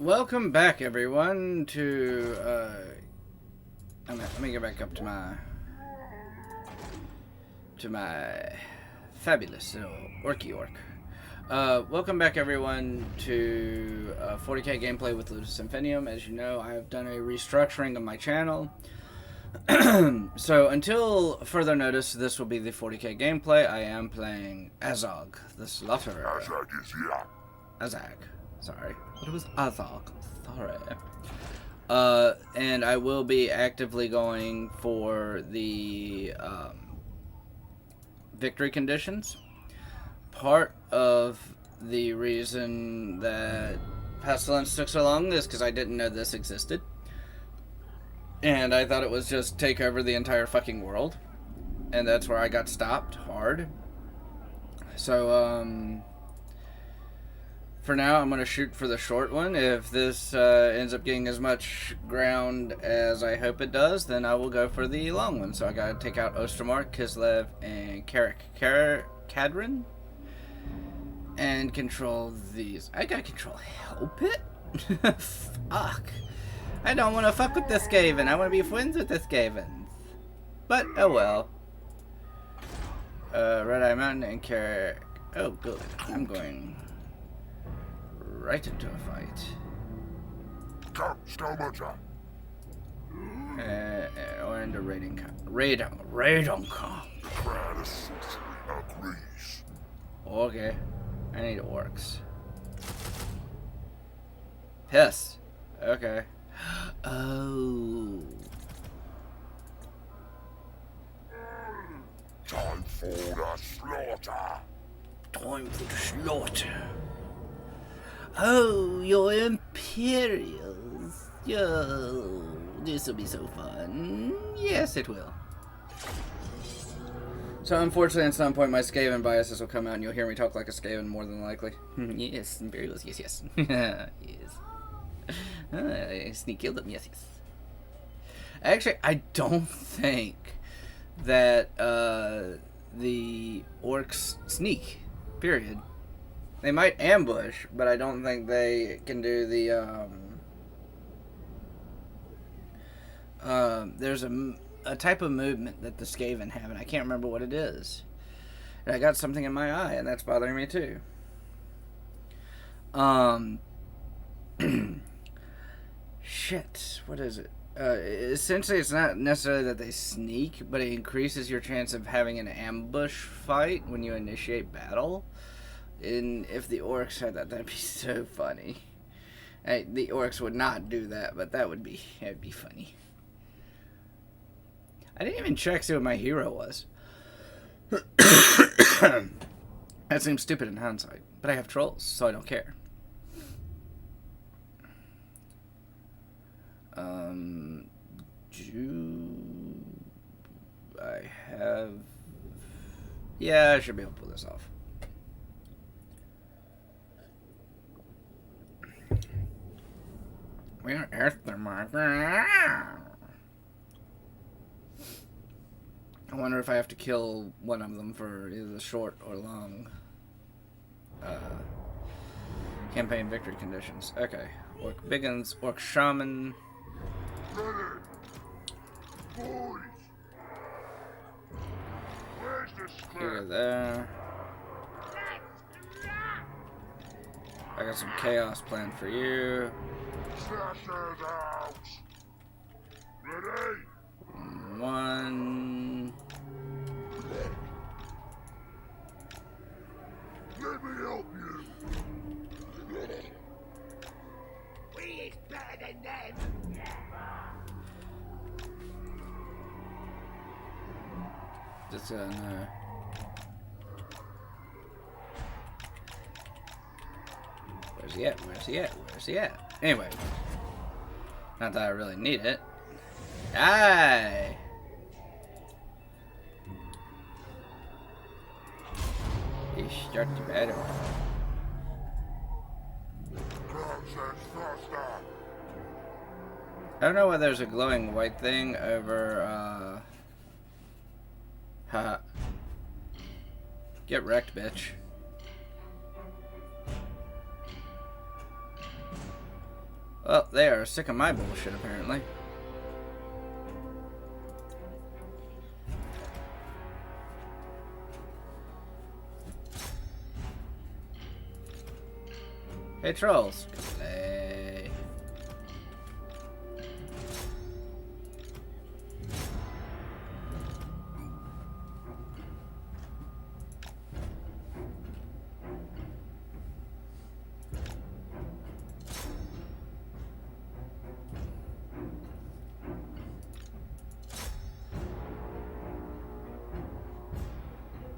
Welcome back, everyone, to, let me get back up to my fabulous little orky orc. Welcome back, everyone, to 40k gameplay with Ludus Infinium. As you know, I have done a restructuring of my channel. So, until further notice, this will be the 40k gameplay. I am playing Azhag, the Slaughterer. Azhag is here. Azhag. Sorry. But it was Azhag. Sorry. And I will be actively going for the victory conditions. Part of the reason that Pestilence took so long is because I didn't know this existed. And I thought it was just take over the entire fucking world. And that's where I got stopped hard. So, for now, I'm going to shoot for the short one. If this ends up getting as much ground as I hope it does, then I will go for the long one. So I got to take out Ostermark, Kislev, and Kadrin. And control these. I got to control Help It? Fuck. I don't want to fuck with this Skaven. I want to be friends with this Skaven. But, oh well. Red Eye Mountain and Carrick. Oh, good. I'm going right into a fight. Come, Skelmutter. Or into raiding camp. Kratos agrees. Okay. I need orcs. Piss. Okay. Oh. Time for the slaughter. Time for the slaughter. Oh, your Imperials. Yo, this will be so fun. Yes, it will. So, unfortunately, at some point, my Skaven biases will come out, and you'll hear me talk like a Skaven more than likely. Yes, Imperials, yes, yes. Yes. Sneak killed them, yes, yes. Actually, I don't think that the orcs sneak, period. They might ambush, but I don't think they can do the, there's a type of movement that the Skaven have, and I can't remember what it is. And I got something in my eye, and that's bothering me too. Shit, what is it? Essentially, it's not necessarily that they sneak, but it increases your chance of having an ambush fight when you initiate battle. And if the orcs had that, that'd be so funny. The orcs would not do that, but that'd be funny. I didn't even check see what my hero was. That seems stupid in hindsight, but I have trolls, so I don't care. I have... Yeah, I should be able to pull this off. We are Earthmark. I wonder if I have to kill one of them for either the short or long campaign victory conditions. Okay. Orc Biggins, Orc Shaman. Ready. Boys. Where's the Here, square? there. I got some chaos planned for you. Slashers out. Ready. One. Let me help you. We is better than them. Just no. Where's he at? Where's he at? Where's he at? Anyway. Not that I really need it. Aye! You start the battle. I don't know why there's a glowing white thing over, haha. Get wrecked, bitch. Well, they are sick of my bullshit, apparently. Hey, trolls. Play.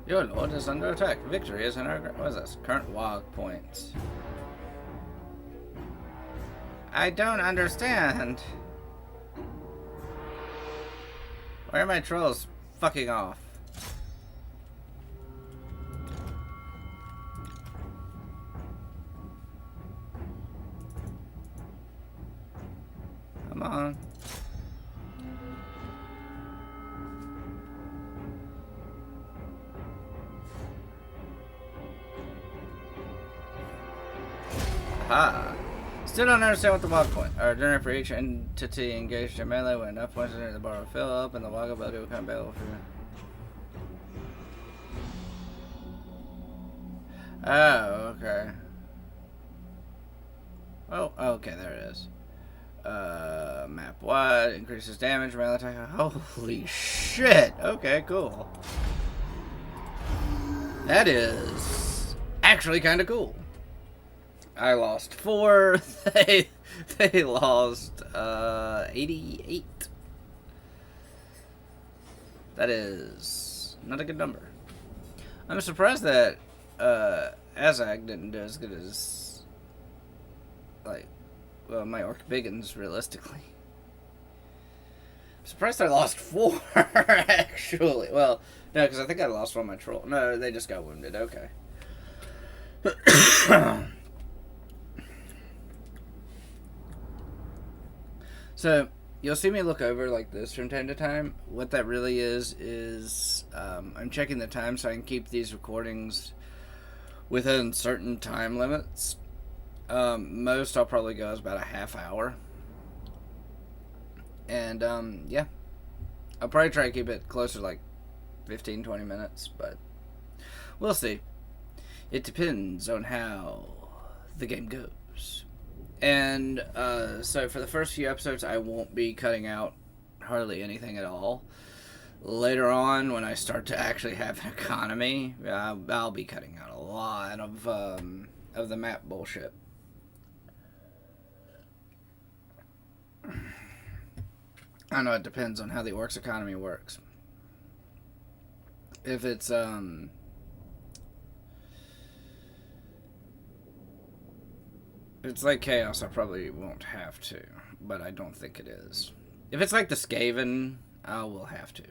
Your lord is under attack. Victory is in our... What is this? Current WAAAGG points. I don't understand. Why are my trolls fucking off? Come on. Aha. Still don't understand what the WAAAGG point are. During for each entity engaged in melee, when enough points in the bar will fill up, and the WAAAGG ability will become available for you. Oh, okay. Oh, okay, there it is. Map wide, increases damage, melee attack. Holy shit! Okay, cool. That is actually kind of cool. I lost 4. They lost 88. That is not a good number. I'm surprised that Azhag didn't do as good as my Orc Biggins realistically. I'm surprised I lost 4 actually. Well, no, because I think I lost one of my troll. No, they just got wounded. Okay. So, you'll see me look over like this from time to time. What that really is I'm checking the time so I can keep these recordings within certain time limits. Most I'll probably go is about a half hour. And, yeah. I'll probably try to keep it closer to like 15-20 minutes, but we'll see. It depends on how the game goes. And so for the first few episodes, I won't be cutting out hardly anything at all. Later on, when I start to actually have an economy, I'll be cutting out a lot of the map bullshit. I know it depends on how the Orcs economy works. If it's it's like Chaos, I probably won't have to, but I don't think it is. If it's like the Skaven, I will have to.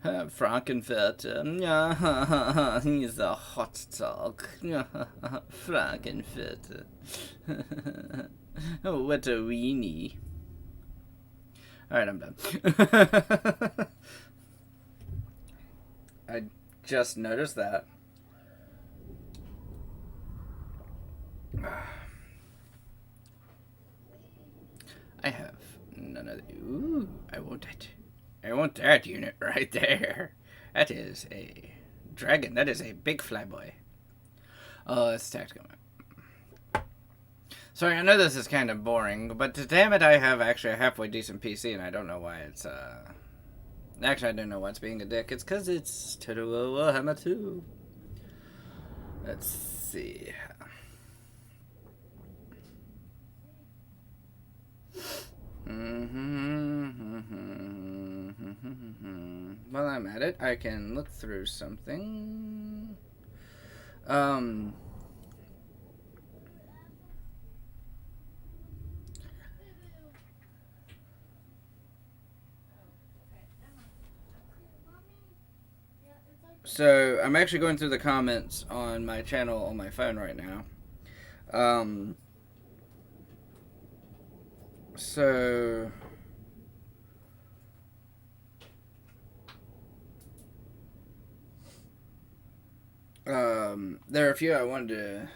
Frankenfurter. Yeah, he's a hot dog. Frankenfurter. Oh, what a weenie. Alright, I'm done. I just noticed that. I have none of the... Ooh, I want it. I want that unit right there. That is a dragon. That is a big flyboy. Oh, it's tactical. Sorry, I know this is kind of boring, but damn it, I have actually a halfway decent PC, and I don't know why it's, Actually, I don't know why it's being a dick. It's because it's Total Warhammer 2. Let's see. While I'm at it, I can look through something. So, I'm actually going through the comments on my channel on my phone right now. So... there are a few I wanted to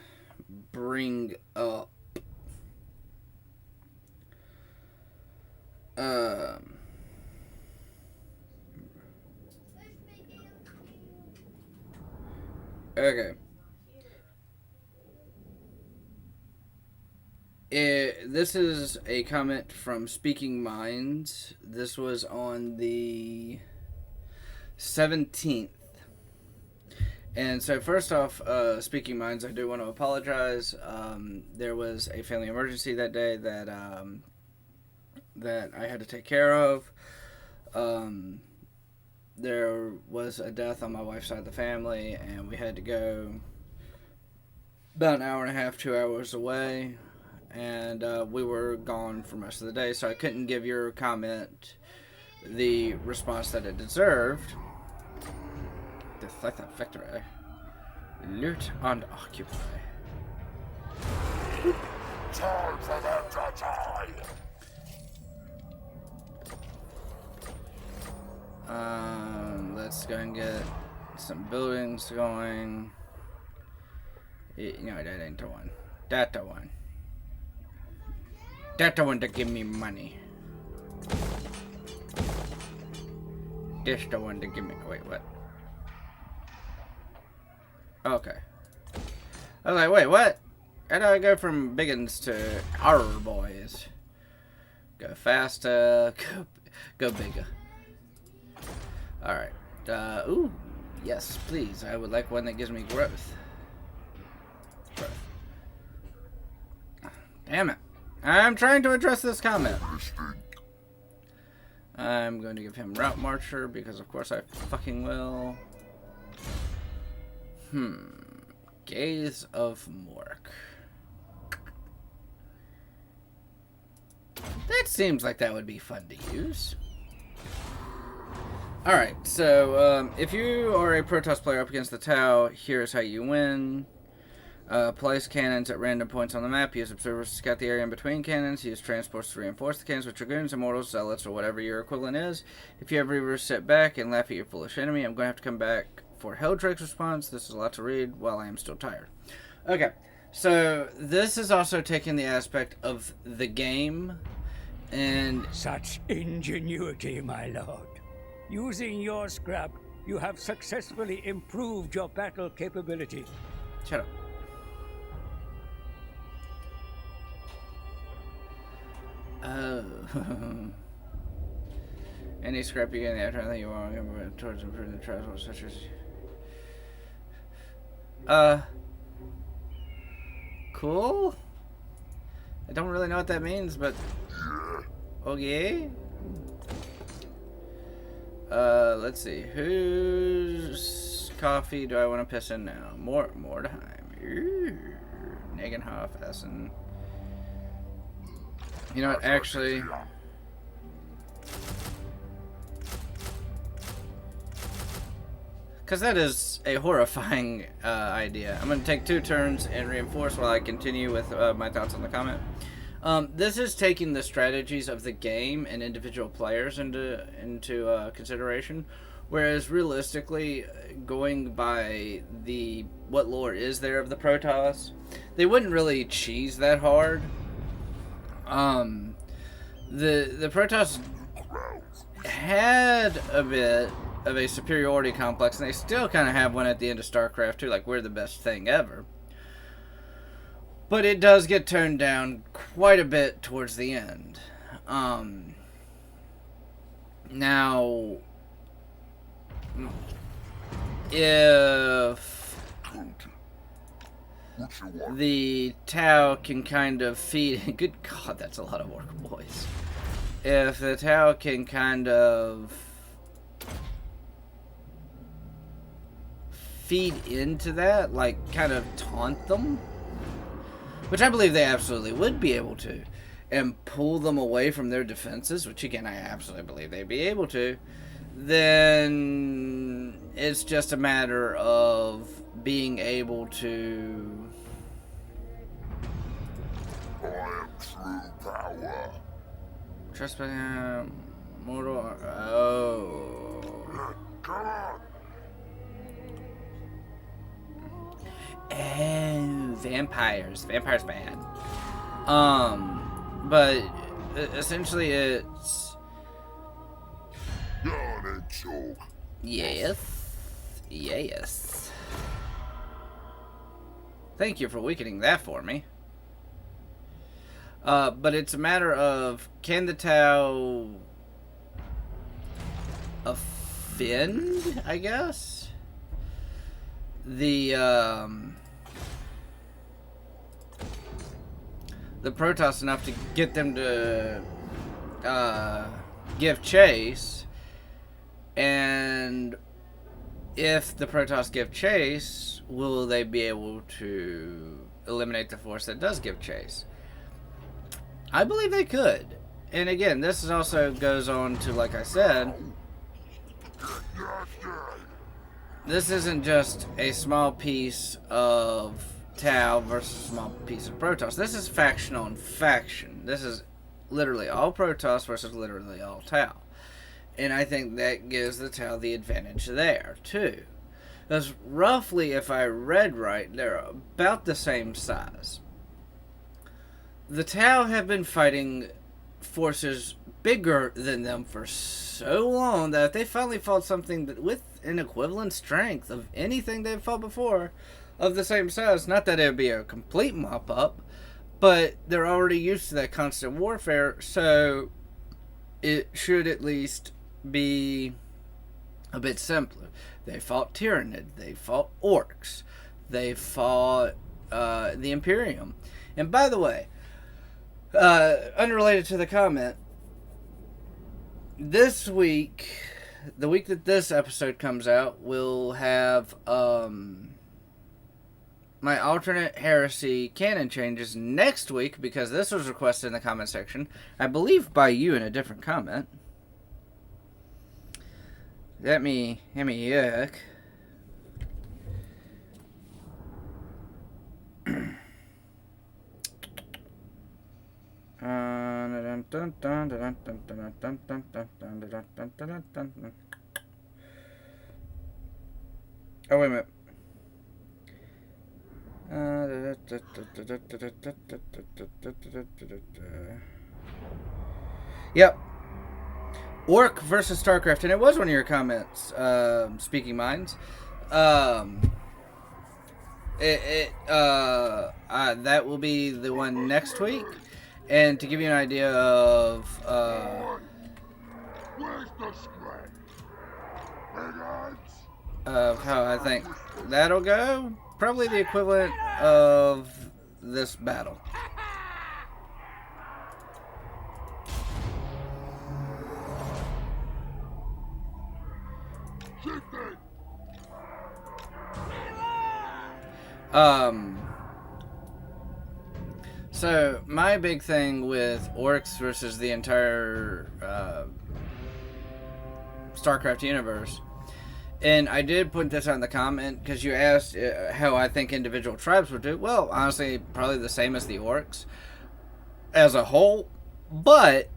bring up. Okay. This is a comment from Speaking Minds. This was on the 17th. And so first off, Speaking Minds, I do want to apologize. There was a family emergency that day that I had to take care of. There was a death on my wife's side of the family, and we had to go about an hour and a half, 2 hours away. And we were gone for most of the day, so I couldn't give your comment the response that it deserved. Deflect that victory. Loot and occupy. Time for them to die! Let's go and get some buildings going. No, that ain't the one. That's the one. That's the one to give me money. This the one to give me. Wait, what? Okay. I was like, wait, what? How do I go from biggins to our boys? Go faster, go bigger. Alright. Ooh, yes, please. I would like one that gives me growth. Damn it. I'm trying to address this comment. I'm going to give him Route Marcher because of course I fucking will. Gaze of Mork. That seems like that would be fun to use. Alright, so if you are a Protoss player up against the Tau, here's how you win. Place cannons at random points on the map. Use observers to scout the area in between cannons. Use transports to reinforce the cannons with dragoons, immortals, zealots, or whatever your equivalent is. If you ever sit back and laugh at your foolish enemy, I'm going to have to come back for Helldrake's response. This is a lot to read while I am still tired. Okay, so this is also taking the aspect of the game and... Such ingenuity, my lord. Using your scrap, you have successfully improved your battle capability. Shut up. Oh. Any scrap you get in the aftermath that you want towards improving the trials such as... Cool? I don't really know what that means, but... Okay. Let's see. Whose coffee do I want to piss in now? Mordheim. Nagenhoff, Essen. You know what, actually... Because that is a horrifying idea. I'm going to take 2 turns and reinforce while I continue with my thoughts on the comment. This is taking the strategies of the game and individual players into consideration, whereas realistically, going by what lore is there of the Protoss, they wouldn't really cheese that hard. The Protoss had a bit of a superiority complex, and they still kind of have one at the end of StarCraft too, like we're the best thing ever. But it does get toned down quite a bit towards the end. Now, if the Tau can kind of feed... Good God, that's a lot of work, boys. If the Tau can kind of feed into that, like kind of taunt them, which I believe they absolutely would be able to, and pull them away from their defenses, which again I absolutely believe they'd be able to, then it's just a matter of being able to... I am true power. Trust by mortal... Oh... Come on! Oh, vampires. Vampires bad. But essentially it's... Yarn and choke. Yes. Yes. Thank you for weakening that for me. But it's a matter of, can the Tau offend, I guess? The Protoss enough to get them to give chase, and if the Protoss give chase, will they be able to eliminate the force that does give chase? I believe they could. And again, this is also goes on to, like I said, this isn't just a small piece of Tau versus a small piece of Protoss. This is faction on faction. This is literally all Protoss versus literally all Tau. And I think that gives the Tau the advantage there, too. Because roughly, if I read right, they're about the same size. The Tau have been fighting forces bigger than them for so long that if they finally fought something that with an equivalent strength of anything they've fought before of the same size, not that it would be a complete mop-up, but they're already used to that constant warfare, so it should at least be a bit simpler. They fought Tyrannid, they fought Orcs, they fought the Imperium. And by the way, unrelated to the comment, this week, the week that this episode comes out, we'll have my alternate heresy canon changes next week, because this was requested in the comment section, I believe by you in a different comment. Let me yuck. Oh, wait a minute. Yep. Orc versus StarCraft, and it was one of your comments, Speaking Minds. That will be the one next week. And to give you an idea of Where's the spread? how I think that'll go, probably the equivalent of this battle. So my big thing with Orcs versus the entire StarCraft universe, and I did put this on the comment because you asked how I think individual tribes would do. Well, honestly, probably the same as the Orcs as a whole, but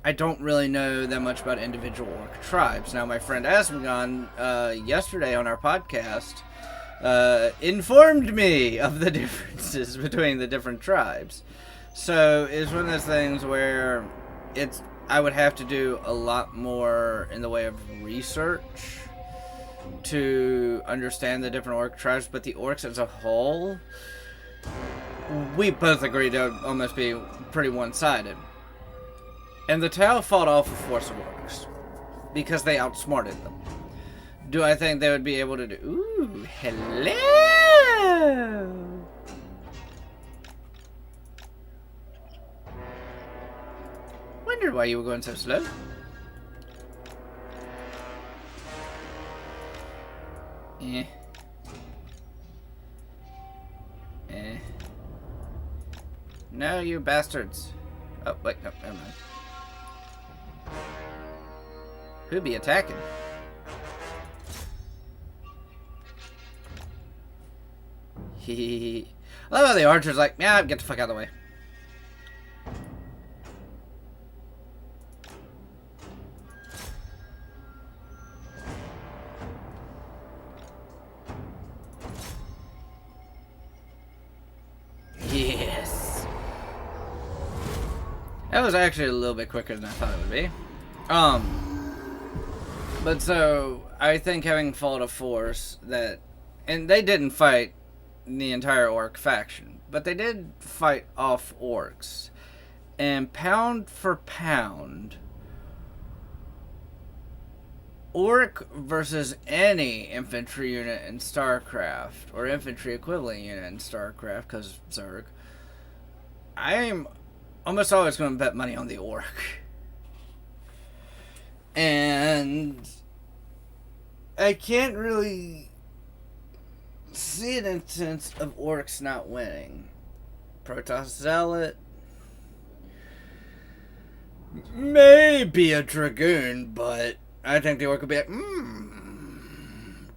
I don't really know that much about individual Orc tribes. Now, my friend Azhag yesterday on our podcast informed me of the differences between the different tribes. So it's one of those things where I would have to do a lot more in the way of research to understand the different Orc tribes, but the Orcs as a whole, we both agreed to almost be pretty one-sided. And the Tau fought off a force of Orcs because they outsmarted them. Do I think they would be able to do... Ooh, hello! Wondered why you were going so slow. No, you bastards. Oh, wait, no, never mind. Who'd be attacking? I love how the archer's like, yeah, get the fuck out of the way. That was actually a little bit quicker than I thought it would be. But so, I think having fought a force that... And they didn't fight the entire orc faction, but they did fight off orcs. And pound for pound, orc versus any infantry unit in StarCraft, or infantry equivalent unit in StarCraft, because Zerg, I'm almost always going to bet money on the orc. And I can't really see an instance of orcs not winning. Protoss Zealot, maybe a Dragoon, but I think the orc would be like,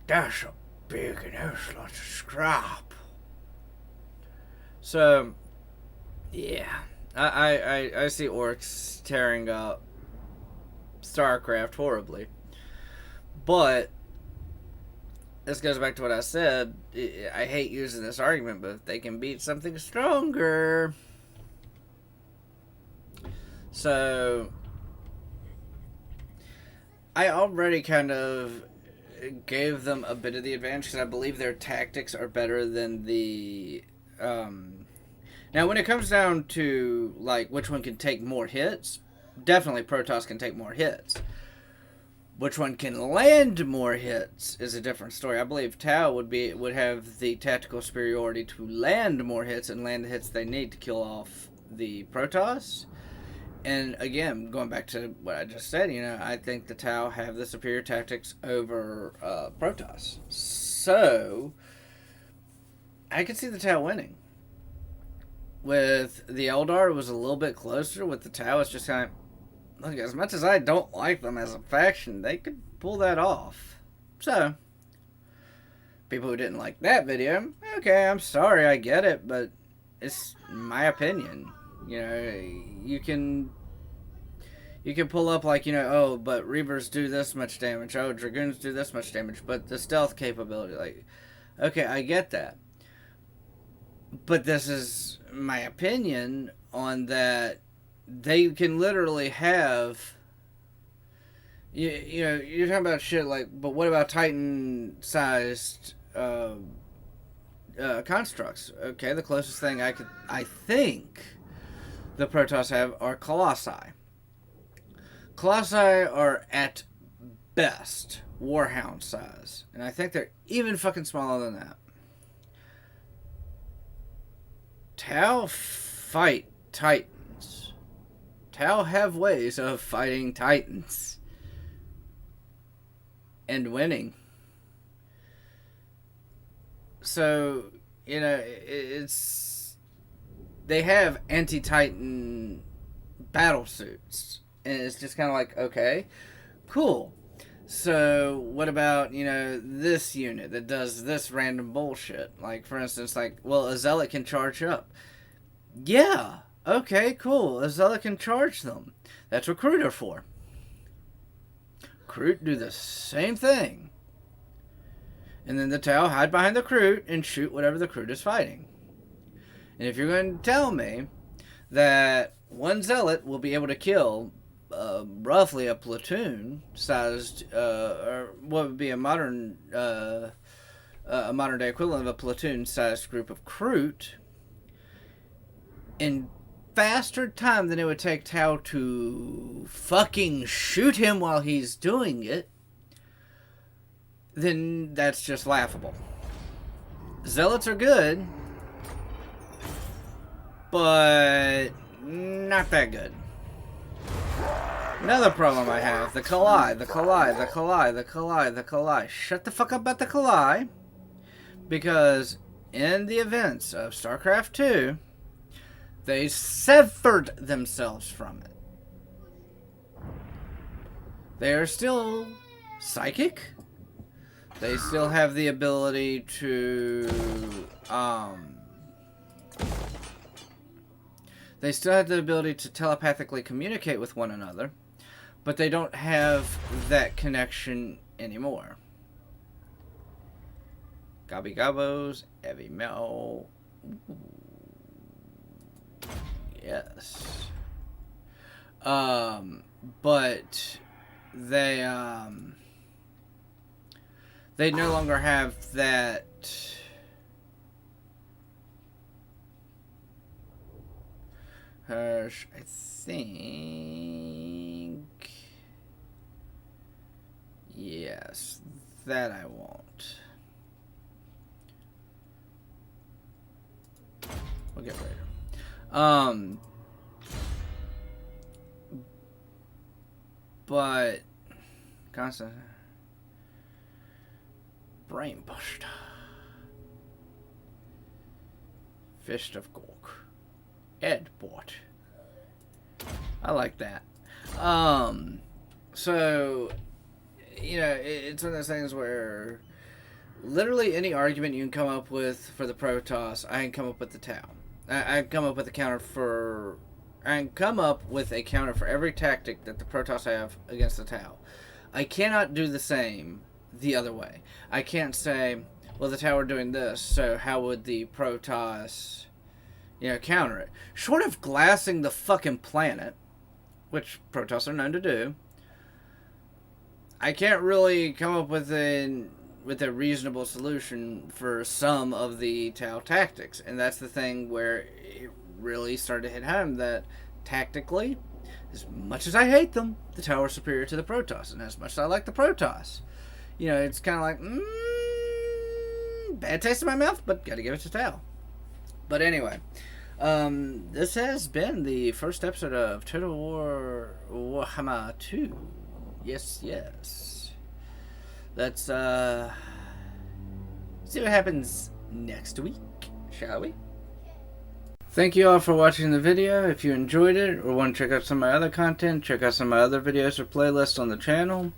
that's a big and there's lots of scrap. So, yeah, I see orcs tearing up StarCraft horribly. But this goes back to what I said. I hate using this argument, but if they can beat something stronger. So, I already kind of gave them a bit of the advantage because I believe their tactics are better than the... Now, when it comes down to, like, which one can take more hits, definitely Protoss can take more hits. Which one can land more hits is a different story. I believe Tau would have the tactical superiority to land more hits and land the hits they need to kill off the Protoss. And again, going back to what I just said, you know, I think the Tau have the superior tactics over Protoss. So, I could see the Tau winning. With the Eldar, it was a little bit closer. With the Tau, it's just kind of... Look, as much as I don't like them as a faction, they could pull that off. So, people who didn't like that video, okay, I'm sorry, I get it, but it's my opinion. You know, you can pull up like, you know, oh, but Reavers do this much damage, oh, Dragoons do this much damage, but the stealth capability, like, okay, I get that. But this is my opinion on that. They can literally have, you know, you're talking about shit like, but what about Titan-sized constructs? Okay, the closest thing I think the Protoss have are Colossi. Colossi are at best Warhound size, and I think they're even fucking smaller than that. Tau fight Titans. Tau have ways of fighting Titans and winning. So, you know, they have anti-Titan battle suits, and it's just kind of like, okay, cool. So, what about, you know, this unit that does this random bullshit? Like, for instance, like, well, a Zealot can charge up. Yeah. Okay, cool. A Zealot can charge them. That's what Kroot are for. Kroot do the same thing. And then the Tau hide behind the Kroot and shoot whatever the Kroot is fighting. And if you're going to tell me that one Zealot will be able to kill roughly a platoon-sized, or what would be a modern day equivalent of a platoon-sized group of Kroot, in faster time than it would take Tau to fucking shoot him while he's doing it, then that's just laughable. Zealots are good, but not that good. Another problem I have, the Kali. Shut the fuck up about the Kali, because in the events of StarCraft 2, they severed themselves from it. They are still psychic. They still have the ability to, they still have the ability to telepathically communicate with one another, but they don't have that connection anymore. Gobby Gobbos, Evie Mel. Yes. But they no longer have that. I think. Yes, that I won't. We'll get later. But constant brain buster. Fist of Gork. Ed bought. I like that. So it's one of those things where literally any argument you can come up with for the Protoss, I can come up with the Tau. I can come up with a counter for. I can come up with a counter for every tactic that the Protoss have against the Tau. I cannot do the same the other way. I can't say, well, the Tau are doing this, so how would the Protoss, counter it? Short of glassing the fucking planet, which Protoss are known to do, I can't really come up with a reasonable solution for some of the Tau tactics. And that's the thing where it really started to hit home that tactically, as much as I hate them, the Tau are superior to the Protoss. And as much as I like the Protoss, it's kind of like, bad taste in my mouth, but gotta give it to Tau. But anyway, this has been the first episode of Total War Warhammer 2. Yes. Let's see what happens next week, shall we? Thank you all for watching the video. If you enjoyed it or want to check out some of my other content, check out some of my other videos or playlists on the channel.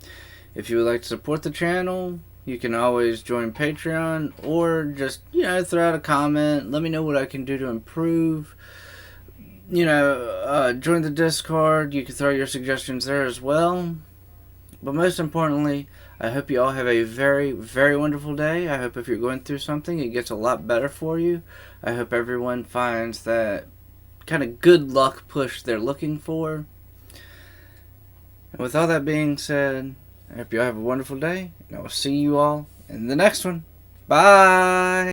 If you would like to support the channel, you can always join Patreon or just, throw out a comment. Let me know what I can do to improve. Join the Discord. You can throw your suggestions there as well. But most importantly, I hope you all have a very, very wonderful day. I hope if you're going through something, it gets a lot better for you. I hope everyone finds that kind of good luck push they're looking for. And with all that being said, I hope you all have a wonderful day, and I will see you all in the next one. Bye!